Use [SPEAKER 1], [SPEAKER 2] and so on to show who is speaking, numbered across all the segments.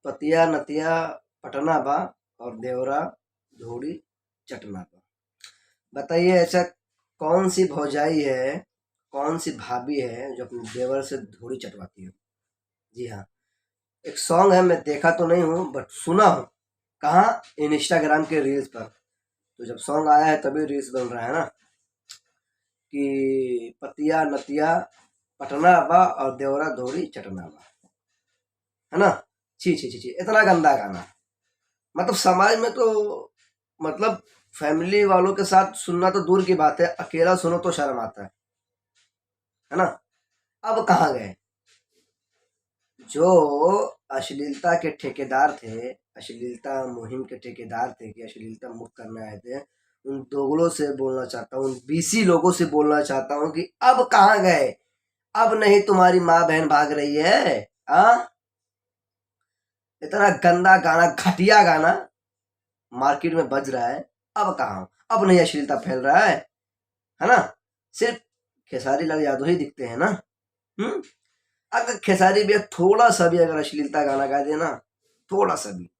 [SPEAKER 1] पतिया नतिया पटना बा और देवरा धूड़ी चटना बा। बताइए ऐसा कौन सी भौजाई है, कौन सी भाभी है जो अपने देवर से धूड़ी चटवाती है? जी हाँ, एक सॉन्ग है, मैं देखा तो नहीं हूँ बट सुना हूँ। कहाँ? इंस्टाग्राम के रील्स पर। तो जब सॉन्ग आया है तभी रील्स बन रहा है ना कि पतिया नतिया पटना बा और देवरा धूड़ी चटना बा, है ना। छी छी छी छी, इतना गंदा गाना। मतलब समाज में तो, मतलब फैमिली वालों के साथ सुनना तो दूर की बात है, अकेला सुनो तो शर्म आता है ना। अब कहाँ गए जो अश्लीलता के ठेकेदार थे, अश्लीलता मुहिम के ठेकेदार थे कि अश्लीलता मुक्त करने आए थे? उन दोगलों से बोलना चाहता हूँ, उन बीसी लोगों से बोलना चाहता हूँ कि अब कहाँ गए? अब नहीं तुम्हारी माँ बहन भाग रही है। हाँ, इतना गंदा गाना, घटिया गाना मार्केट में बज रहा है, अब कहाँ? अब नहीं अश्लीलता फैल रहा है ना। सिर्फ खेसारी लाल यादव ही दिखते हैं ना। हम्म। अगर खेसारी भी थोड़ा सा भी अगर अश्लीलता गाना गा देना, थोड़ा सा भी,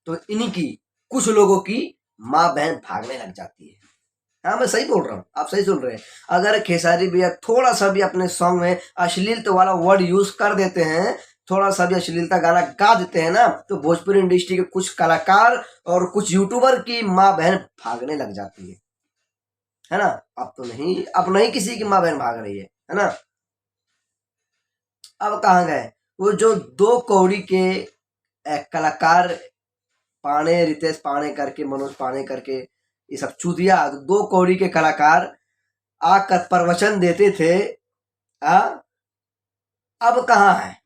[SPEAKER 1] तो इन्हीं की कुछ लोगों की माँ बहन भागने लग जाती है। हाँ, मैं सही बोल रहा हूँ, आप सही सुन रहे हैं। अगर खेसारी भैया थोड़ा सा भी अपने सॉन्ग में अश्लीलता वाला वर्ड यूज कर देते हैं, थोड़ा सा भी अश्लीलता गाना गा देते हैं ना, तो भोजपुरी इंडस्ट्री के कुछ कलाकार और कुछ यूट्यूबर की माँ बहन भागने लग जाती है ना। अब तो नहीं, अब नहीं किसी की माँ बहन भाग रही है ना। अब कहाँ गए वो जो दो कौड़ी के कलाकार, पाणे, रितेश पाणे करके, मनोज पाणे करके, ये सब चूतिया दो कौड़ी के कलाकार आकर प्रवचन देते थे। आ? अब कहाँ है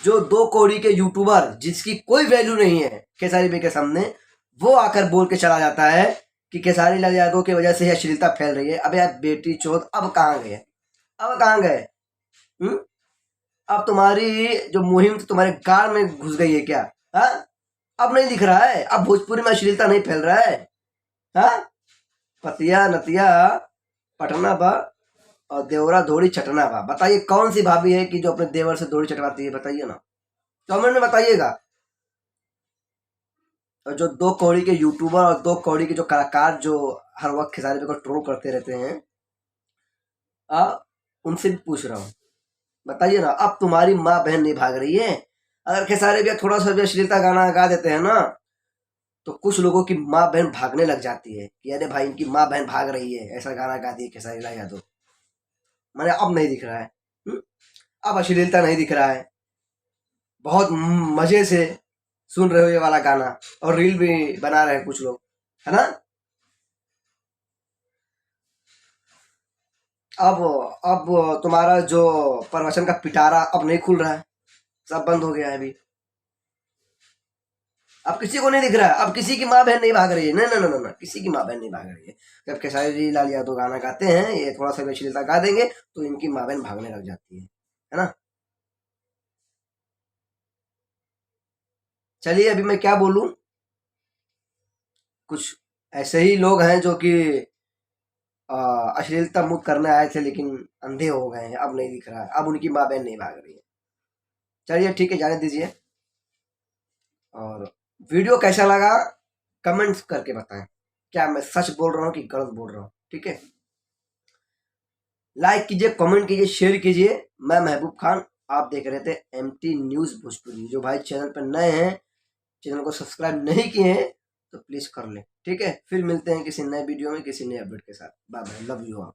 [SPEAKER 1] जो दो कौड़ी के यूट्यूबर जिसकी कोई वैल्यू नहीं है खेसारी भाई के सामने, वो आकर बोल के चला जाता है कि खेसारी लाल यादव की वजह से ही अश्लीलता फैल रही है? अबे यार बेटी चोद, अब कहाँ गए? अब कहाँ गए? अब तुम्हारी जो मुहिम थी तुम्हारे गाड़ में घुस गई है क्या? हाँ, अब नहीं दिख रहा है? अब भोजपुरी में अश्लीलता नहीं फैल रहा है? हाँ, पतिया नतिया पटना बा और देवरा धोड़ी चटना बा। बताइए कौन सी भाभी है कि जो अपने देवर से धोड़ी चटवाती है? बताइए ना, कमेंट में बताइएगा। और जो दो कौड़ी के यूट्यूबर और दो कौड़ी के जो कलाकार जो हर वक्त खेसारी को ट्रोल करते रहते हैं, उनसे भी पूछ रहा हूँ, बताइए ना, अब तुम्हारी माँ बहन नहीं भाग रही है? अगर खेसारी भैया थोड़ा सा भी अश्लीलता गाना गा देते हैं ना, तो कुछ लोगों की माँ बहन भागने लग जाती है कि अरे भाई इनकी माँ बहन भाग रही है, ऐसा गाना गा दिए खेसारी लाल यादव। मैंने अब नहीं दिख रहा है। अब अश्लीलता नहीं दिख रहा है, बहुत मजे से सुन रहे हो ये वाला गाना, और रील भी बना रहे हैं कुछ लोग, है ना। अब तुम्हारा जो प्रवचन का पिटारा अब नहीं खुल रहा है, सब बंद हो गया है अभी। अब किसी को नहीं दिख रहा है, अब किसी की माँ बहन नहीं भाग रही है। नहीं नहीं नहीं, किसी की माँ बहन नहीं भाग रही है। जब खेसारी लाल यादव गाना गाते हैं, ये थोड़ा सा अश्लीलता गा देंगे तो इनकी माँ बहन भागने लग जाती है ना। चलिए अभी मैं क्या बोलूं, कुछ ऐसे ही लोग हैं जो कि अश्लीलता मुक्त करने आए थे लेकिन अंधे हो गए हैं, अब नहीं दिख रहा है, अब उनकी माँ बहन नहीं भाग रही है। चलिए ठीक है, जाने दीजिए। और वीडियो कैसा लगा कमेंट्स करके बताएं, क्या मैं सच बोल रहा हूँ कि गलत बोल रहा हूँ? ठीक है, लाइक कीजिए, कमेंट कीजिए, शेयर कीजिए। मैं महबूब खान, आप देख रहे थे MT न्यूज़ भोजपुरी। जो भाई चैनल पर नए हैं, चैनल को सब्सक्राइब नहीं किए हैं, तो प्लीज़ कर लें। ठीक है, फिर मिलते हैं किसी नए वीडियो में किसी नए अपडेट के साथ। Bye bye, love you all.